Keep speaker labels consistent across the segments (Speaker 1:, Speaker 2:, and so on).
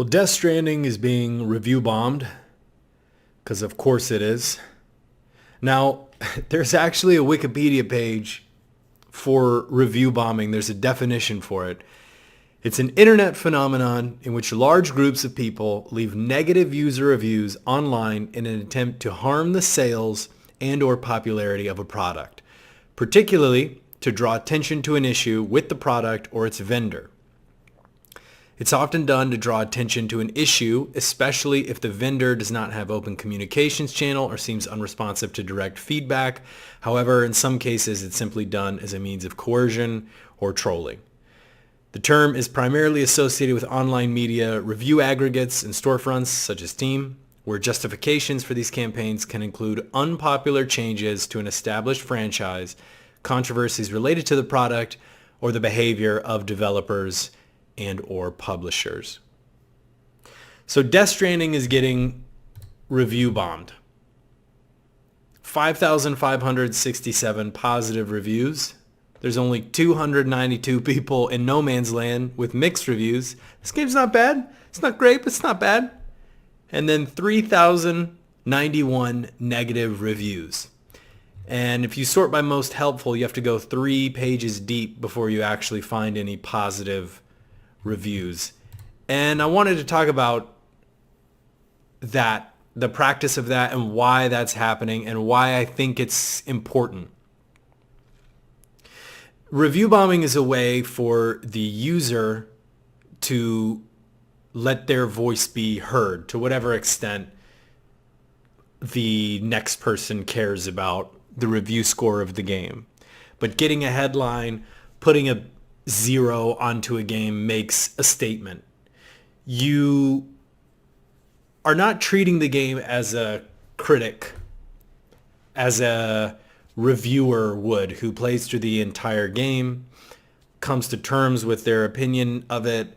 Speaker 1: Well, Death Stranding is being review bombed, because of course it is. Now, there's actually a Wikipedia page for review bombing. There's a definition for it. It's an internet phenomenon in which large groups of people leave negative user reviews online in an attempt to harm the sales and or popularity of a product, particularly to draw attention to an issue with the product or its vendor. It's often done to draw attention to an issue, especially if the vendor does not have open communications channel or seems unresponsive to direct feedback. However, in some cases, it's simply done as a means of coercion or trolling. The term is primarily associated with online media review aggregates and storefronts such as Steam, where justifications for these campaigns can include unpopular changes to an established franchise, controversies related to the product, or the behavior of developers and or publishers. So Death Stranding is getting review bombed. 5,567 positive reviews. There's only 292 people in No Man's Land with mixed reviews. This game's not bad. It's not great, but it's not bad. And then 3,091 negative reviews. And if you sort by most helpful, you have to go 3 pages deep before you actually find any positive reviews. And I wanted to talk about that, the practice of that, and why that's happening and why I think it's important. Review bombing is a way for the user to let their voice be heard to whatever extent the next person cares about the review score of the game. But getting a headline, putting a 0 onto a game makes a statement. You are not treating the game as a critic, as a reviewer would, who plays through the entire game, comes to terms with their opinion of it,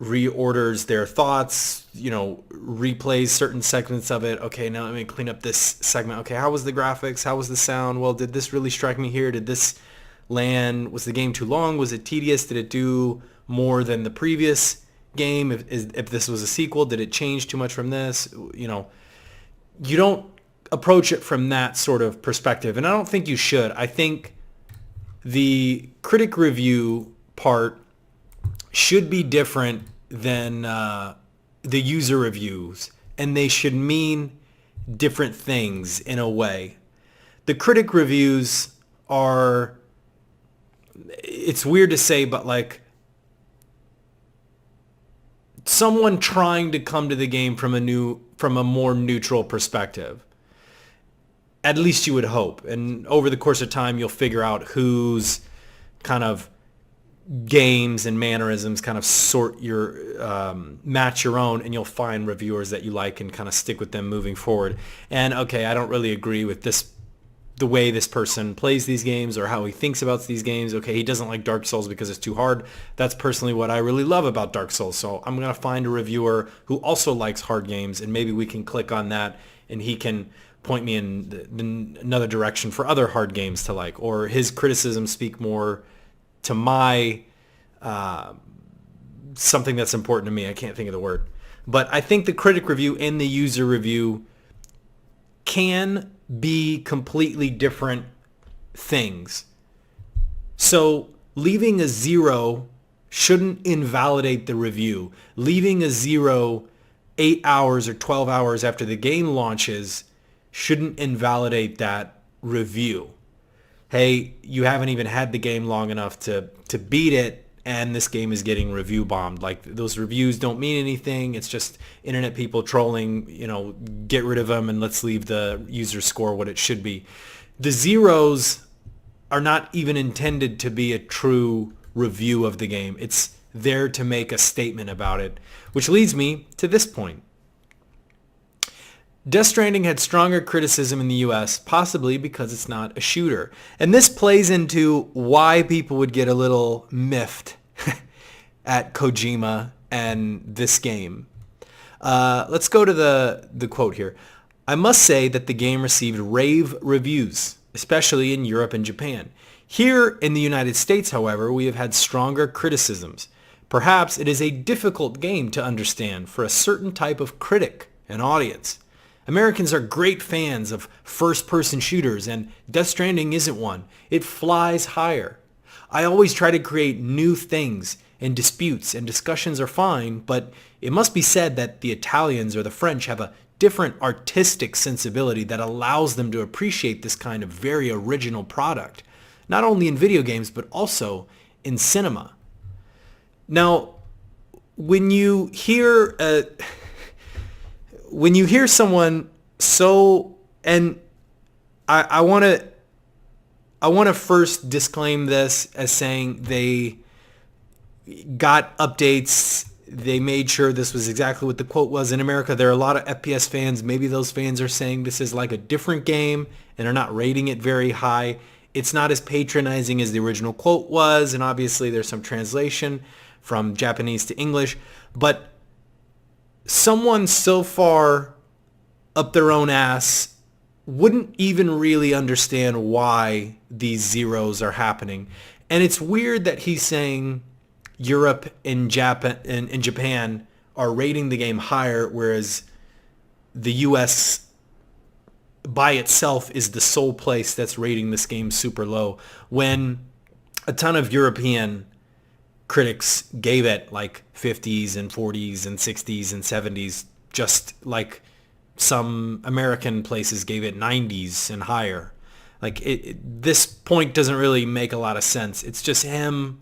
Speaker 1: reorders their thoughts, replays certain segments of it. Okay, now let me clean up this segment. Okay, how was the graphics? How was the sound? Well, did this really strike me here? Did this land? Was the game too long? Was it tedious? Did it do more than the previous game? If this was a sequel, did it change too much from this? You don't approach it from that sort of perspective, and I don't think you should. I think the critic review part should be different than the user reviews, and they should mean different things in a way. The critic reviews are, it's weird to say, but like someone trying to come to the game from a more neutral perspective. At least you would hope. And over the course of time, you'll figure out whose kind of games and mannerisms kind of match your own, and you'll find reviewers that you like and kind of stick with them moving forward. And okay, I don't really agree with the way this person plays these games or how he thinks about these games. Okay, he doesn't like Dark Souls because it's too hard. That's personally what I really love about Dark Souls. So I'm going to find a reviewer who also likes hard games, and maybe we can click on that, and he can point me in another direction for other hard games to like, or his criticisms speak more to my something that's important to me. I can't think of the word. But I think the critic review and the user review can be completely different things. So leaving a 0 shouldn't invalidate the review. Leaving a 0 8 hours or 12 hours after the game launches shouldn't invalidate that review. Hey, you haven't even had the game long enough to beat it, and this game is getting review bombed. Like, those reviews don't mean anything. It's just internet people trolling, get rid of them and let's leave the user score what it should be. The zeros are not even intended to be a true review of the game. It's there to make a statement about it, which leads me to this point. Death Stranding had stronger criticism in the US, possibly because it's not a shooter. And this plays into why people would get a little miffed at Kojima and this game. Let's go to the quote here. I must say that the game received rave reviews, especially in Europe and Japan. Here in the United States, however, we have had stronger criticisms. Perhaps it is a difficult game to understand for a certain type of critic and audience. Americans are great fans of first-person shooters, and Death Stranding isn't one. It flies higher. I always try to create new things, and disputes and discussions are fine, but it must be said that the Italians or the French have a different artistic sensibility that allows them to appreciate this kind of very original product, not only in video games, but also in cinema. Now, when you hear someone so, and I want to first disclaim this as saying they got updates. They made sure this was exactly what the quote was. In America, there are a lot of FPS fans. Maybe those fans are saying this is like a different game and are not rating it very high. It's not as patronizing as the original quote was, and obviously there's some translation from Japanese to English. But someone so far up their own ass wouldn't even really understand why these zeros are happening. And it's weird that he's saying Europe and Japan are rating the game higher, whereas the US by itself is the sole place that's rating this game super low, when a ton of European critics gave it like 50s and 40s and 60s and 70s, just like some American places gave it 90s and higher. Like this point doesn't really make a lot of sense. It's just him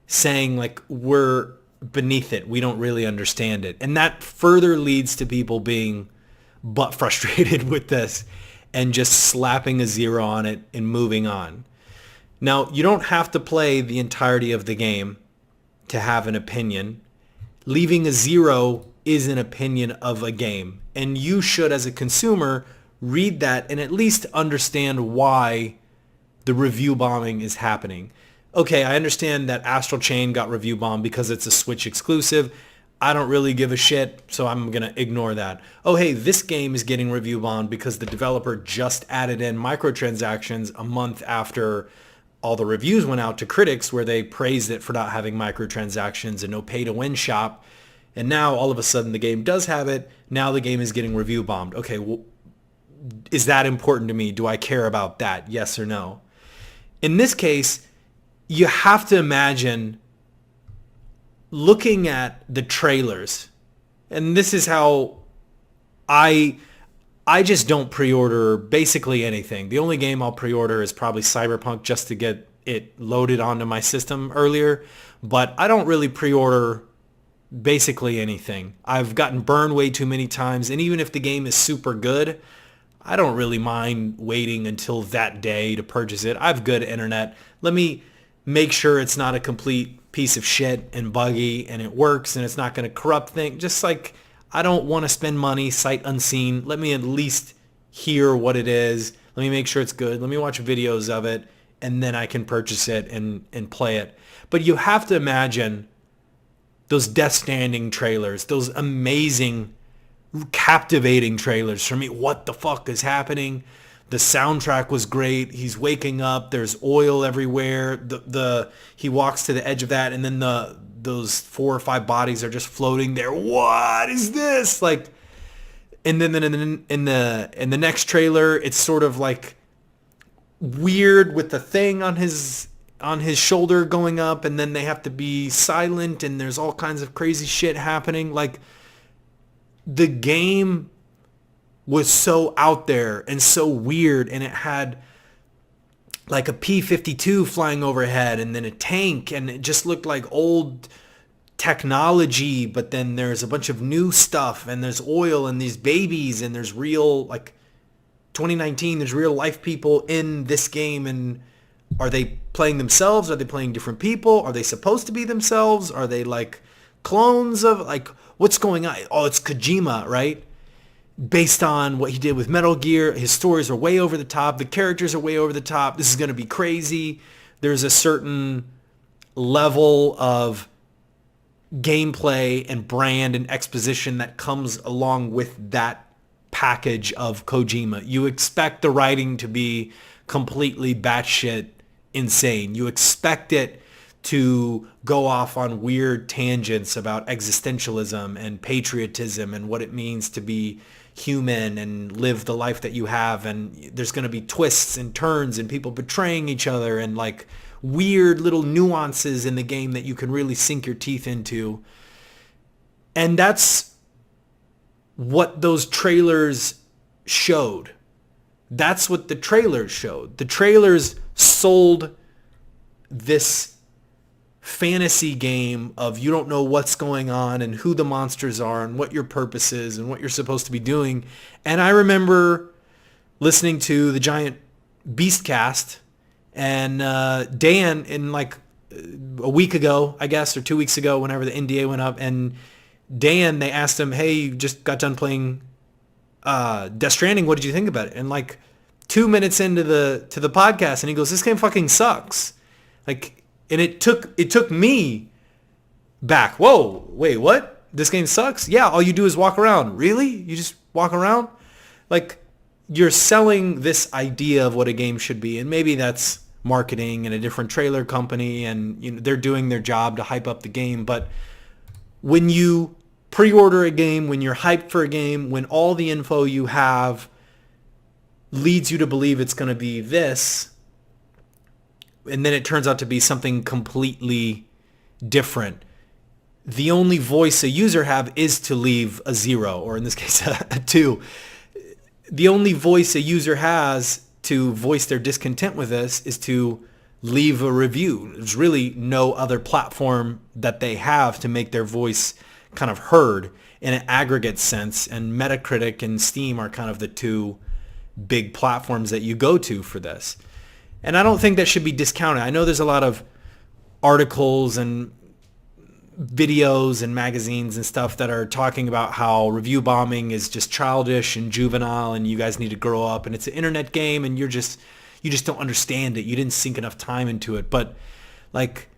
Speaker 1: saying like we're beneath it. We don't really understand it. And that further leads to people being butt frustrated with this and just slapping a zero on it and moving on. Now, you don't have to play the entirety of the game to have an opinion. Leaving a zero is an opinion of a game. And you should, as a consumer, read that and at least understand why the review bombing is happening. Okay, I understand that Astral Chain got review bombed because it's a Switch exclusive. I don't really give a shit, so I'm going to ignore that. Oh, hey, this game is getting review bombed because the developer just added in microtransactions a month after all the reviews went out to critics where they praised it for not having microtransactions and no pay-to-win shop. And now, all of a sudden, the game does have it. Now the game is getting review bombed. Okay, well, is that important to me? Do I care about that? Yes or no? In this case, you have to imagine looking at the trailers, and this is how I just don't pre-order basically anything. The only game I'll pre-order is probably Cyberpunk just to get it loaded onto my system earlier, but I don't really pre-order basically anything. I've gotten burned way too many times, and even if the game is super good, I don't really mind waiting until that day to purchase it. I have good internet. Let me make sure it's not a complete piece of shit and buggy and it works and it's not going to corrupt things. Just like I don't want to spend money sight unseen. Let me at least hear what it is. Let me make sure it's good. Let me watch videos of it and then I can purchase it and play it. But you have to imagine those Death Stranding trailers, those amazing, captivating trailers for me. What the fuck is happening? The soundtrack was great. He's waking up. There's oil everywhere. He walks to the edge of that, and then those 4 or 5 bodies are just floating there. What is this? Like, and then in the next trailer, it's sort of like weird with the thing on his shoulder going up, and then they have to be silent, and there's all kinds of crazy shit happening. Like, the game was so out there and so weird, and it had like a P-52 flying overhead and then a tank, and it just looked like old technology, but then there's a bunch of new stuff, and there's oil and these babies, and there's real, like 2019, there's real life people in this game. And are they playing themselves? Are they playing different people? Are they supposed to be themselves? Are they like clones of, like, what's going on? Oh, it's Kojima, right? Based on what he did with Metal Gear. His stories are way over the top. The characters are way over the top. This is going to be crazy. There's a certain level of gameplay and brand and exposition that comes along with that package of Kojima. You expect the writing to be completely batshit insane. You expect it to go off on weird tangents about existentialism and patriotism and what it means to be human and live the life that you have. And there's going to be twists and turns and people betraying each other and like weird little nuances in the game that you can really sink your teeth into. And that's what those trailers showed. That's what the trailers showed. The trailers sold this fantasy game of you don't know what's going on and who the monsters are and what your purpose is and what you're supposed to be doing. And I remember listening to the Giant Beastcast and Dan in like a week ago, I guess, or 2 weeks ago, whenever the NDA went up, and Dan, they asked him, hey, you just got done playing Death Stranding. What did you think about it? And like 2 minutes into the podcast, and he goes, this game fucking sucks. Like, and it took me back. Whoa, wait, what? This game sucks? Yeah, all you do is walk around. Really? You just walk around? Like, you're selling this idea of what a game should be, and maybe that's marketing and a different trailer company, and you know they're doing their job to hype up the game. But when you pre-order a game, when you're hyped for a game, when all the info you have leads you to believe it's going to be this, and then it turns out to be something completely different, the only voice a user have is to leave a 0, or in this case a 2. The only voice a user has to voice their discontent with this is to leave a review. There's really no other platform that they have to make their voice kind of heard in an aggregate sense, and Metacritic and Steam are kind of the two big platforms that you go to for this. And I don't think that should be discounted. I know there's a lot of articles and videos and magazines and stuff that are talking about how review bombing is just childish and juvenile and you guys need to grow up and it's an internet game and you just don't understand it. You didn't sink enough time into it. But like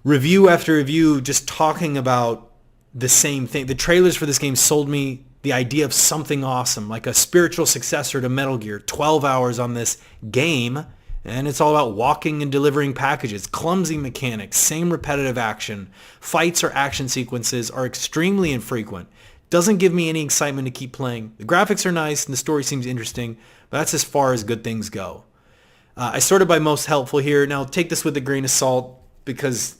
Speaker 1: review after review just talking about the same thing. The trailers for this game sold me the idea of something awesome, like a spiritual successor to Metal Gear. 12 hours on this game, and it's all about walking and delivering packages. Clumsy mechanics, same repetitive action. Fights or action sequences are extremely infrequent. Doesn't give me any excitement to keep playing. The graphics are nice and the story seems interesting, but that's as far as good things go. I sorted by most helpful here. Now take this with a grain of salt because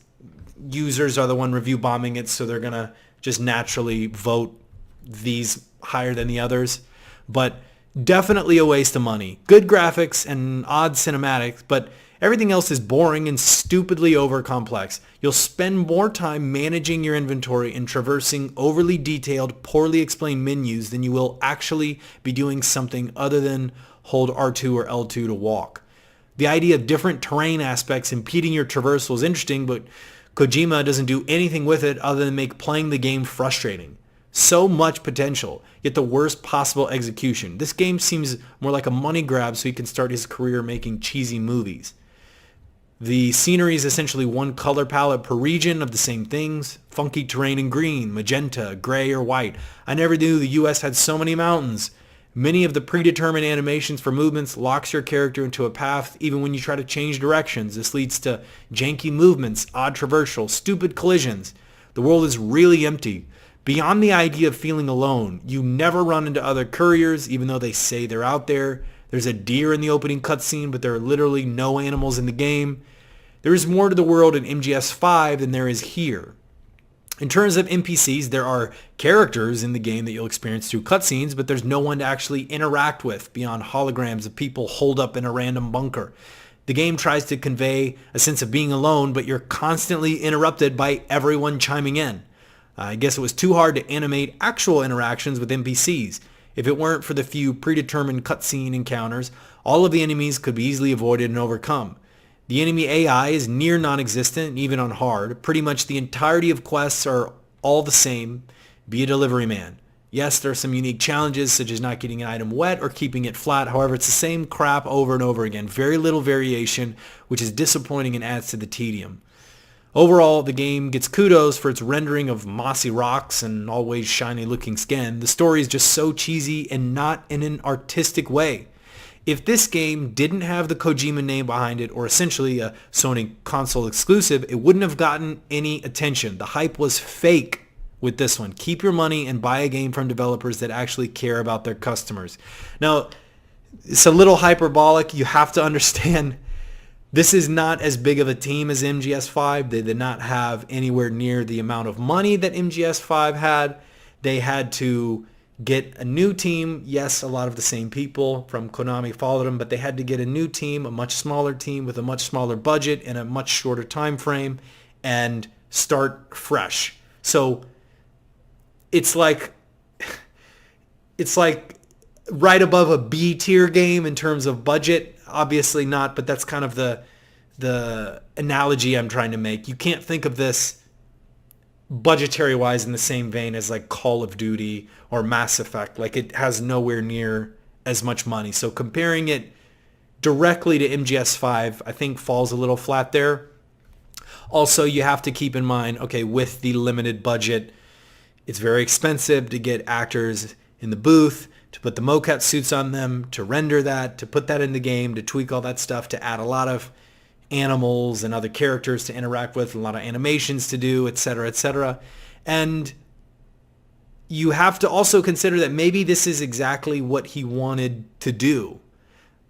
Speaker 1: users are the one review bombing it, so they're going to just naturally vote these higher than the others. But definitely a waste of money. Good graphics and odd cinematics, but everything else is boring and stupidly over complex. You'll spend more time managing your inventory and traversing overly detailed, poorly explained menus than you will actually be doing something other than hold R2 or L2 to walk. The idea of different terrain aspects impeding your traversal is interesting, but Kojima doesn't do anything with it other than make playing the game frustrating. So much potential, yet the worst possible execution. This game seems more like a money grab so he can start his career making cheesy movies. The scenery is essentially one color palette per region of the same things. Funky terrain in green, magenta, gray, or white. I never knew the US had so many mountains. Many of the predetermined animations for movements locks your character into a path even when you try to change directions. This leads to janky movements, odd traversal, stupid collisions. The world is really empty. Beyond the idea of feeling alone, you never run into other couriers, even though they say they're out there. There's a deer in the opening cutscene, but there are literally no animals in the game. There is more to the world in MGS5 than there is here. In terms of NPCs, there are characters in the game that you'll experience through cutscenes, but there's no one to actually interact with beyond holograms of people holed up in a random bunker. The game tries to convey a sense of being alone, but you're constantly interrupted by everyone chiming in. I guess it was too hard to animate actual interactions with NPCs. If it weren't for the few predetermined cutscene encounters, all of the enemies could be easily avoided and overcome. The enemy AI is near non-existent, even on hard. Pretty much the entirety of quests are all the same. Be a delivery man. Yes, there are some unique challenges, such as not getting an item wet or keeping it flat. However, it's the same crap over and over again. Very little variation, which is disappointing and adds to the tedium. Overall, the game gets kudos for its rendering of mossy rocks and always shiny looking skin. The story is just so cheesy and not in an artistic way. If this game didn't have the Kojima name behind it, or essentially a Sony console exclusive, it wouldn't have gotten any attention. The hype was fake with this one. Keep your money and buy a game from developers that actually care about their customers. Now, it's a little hyperbolic. You have to understand this is not as big of a team as MGS5. They did not have anywhere near the amount of money that MGS5 had. They had to get a new team. Yes, a lot of the same people from Konami followed them, but they had to get a new team, a much smaller team with a much smaller budget and a much shorter time frame, and start fresh. So it's like right above a B tier game in terms of budget. Obviously not, but that's kind of the analogy I'm trying to make. You can't think of this budgetary wise in the same vein as like Call of Duty or Mass Effect. Like, it has nowhere near as much money. So comparing it directly to MGS5, I think falls a little flat there. Also, you have to keep in mind, okay, with the limited budget, it's very expensive to get actors in the booth, to put the mocap suits on them, to render that, to put that in the game, to tweak all that stuff, to add a lot of animals and other characters to interact with, a lot of animations to do, etc., etc. And you have to also consider that maybe this is exactly what he wanted to do.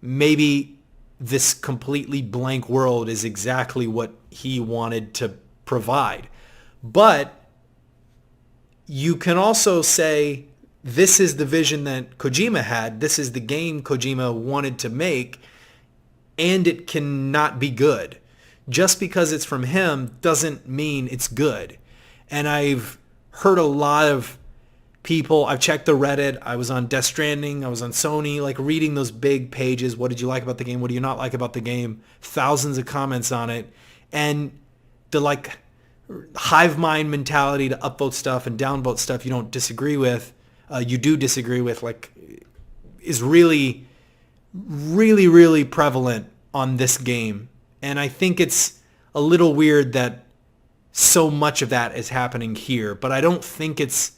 Speaker 1: Maybe this completely blank world is exactly what he wanted to provide. But you can also say, this is the vision that Kojima had. This is the game Kojima wanted to make, and it cannot be good. Just because it's from him doesn't mean it's good. And I've heard a lot of people, I've checked the Reddit, I was on Death Stranding, I was on Sony, like reading those big pages, what did you like about the game, what do you not like about the game, thousands of comments on it, and the like hive mind mentality to upvote stuff and downvote stuff you don't disagree with, you do disagree with, like, is really, really, really prevalent on this game. And I think it's a little weird that so much of that is happening here, but I don't think it's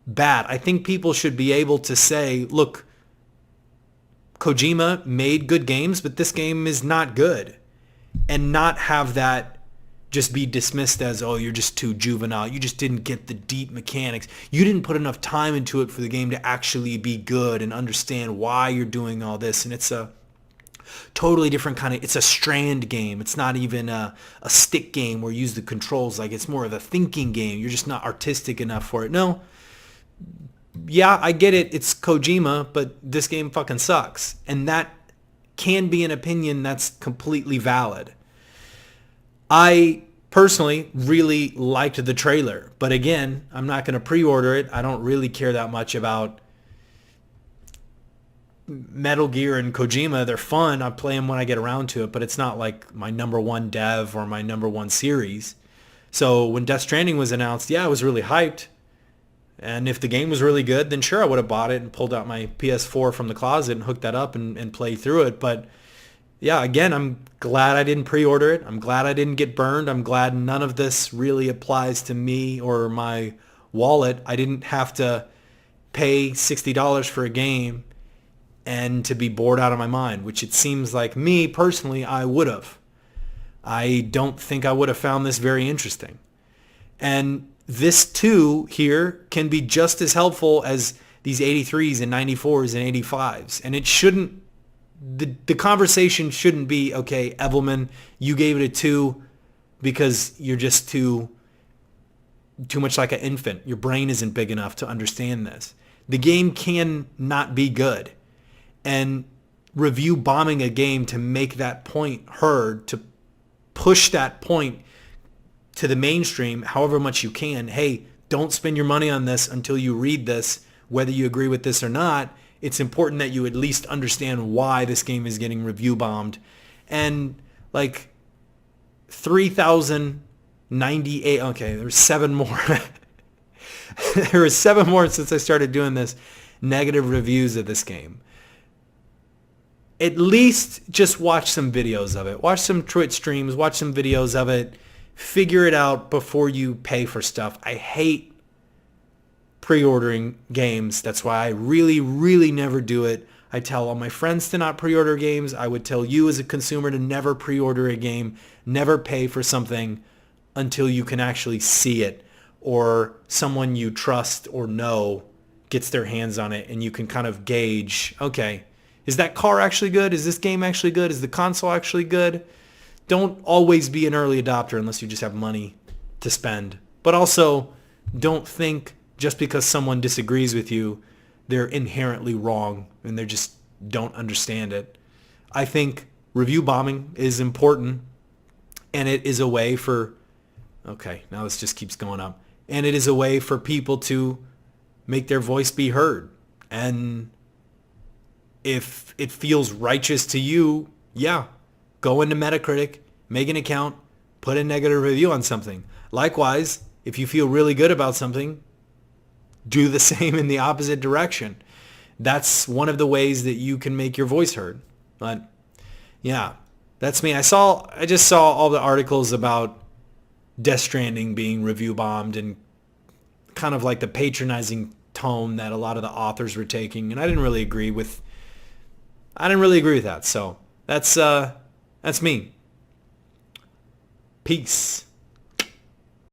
Speaker 1: bad. I think people should be able to say, look, Kojima made good games, but this game is not good, and not have that just be dismissed as, oh, you're just too juvenile. You just didn't get the deep mechanics. You didn't put enough time into it for the game to actually be good and understand why you're doing all this. And it's a totally different kind of, it's a strand game. It's not even a stick game where you use the controls. Like, it's more of a thinking game. You're just not artistic enough for it. No. Yeah, I get it. It's Kojima, but this game fucking sucks. And that can be an opinion that's completely valid. I personally really liked the trailer, but again, I'm not going to pre-order it. I don't really care that much about Metal Gear and Kojima. They're fun. I play them when I get around to it, but it's not like my number one dev or my number one series. So when Death Stranding was announced, yeah, I was really hyped. And if the game was really good, then sure, I would have bought it and pulled out my PS4 from the closet and hooked that up and played through it. But yeah, again, I'm glad I didn't pre-order it. I'm glad I didn't get burned. I'm glad none of this really applies to me or my wallet. I didn't have to pay $60 for a game and to be bored out of my mind, which it seems like me personally, I would have. I don't think I would have found this very interesting. And this too here can be just as helpful as these 83s and 94s and 85s. And it shouldn't, the conversation shouldn't be, okay, Evelman, you gave it a 2 because you're just too much like an infant. Your brain isn't big enough to understand this. The game can not be good. And review bombing a game to make that point heard, to push that point to the mainstream however much you can. Hey, don't spend your money on this until you read this, whether you agree with this or not. It's important that you at least understand why this game is getting review bombed. And like 3,098, okay, there's 7 more. There were 7 more since I started doing this, negative reviews of this game. At least just watch some videos of it. Watch some Twitch streams, watch some videos of it. Figure it out before you pay for stuff. I hate pre-ordering games. That's why I really, really never do it. I tell all my friends to not pre-order games. I would tell you as a consumer to never pre-order a game, never pay for something until you can actually see it or someone you trust or know gets their hands on it and you can kind of gauge, okay, is that car actually good? Is this game actually good? Is the console actually good? Don't always be an early adopter unless you just have money to spend. But also, don't think just because someone disagrees with you, they're inherently wrong and they just don't understand it. I think review bombing is important, and it is a way for, okay, now this just keeps going up, and it is a way for people to make their voice be heard. And if it feels righteous to you, yeah, go into Metacritic, make an account, put a negative review on something. Likewise, if you feel really good about something, do the same in the opposite direction. That's one of the ways that you can make your voice heard. But yeah, that's me. I just saw all the articles about Death Stranding being review bombed and kind of like the patronizing tone that a lot of the authors were taking, and I didn't really agree with that. So that's me. Peace.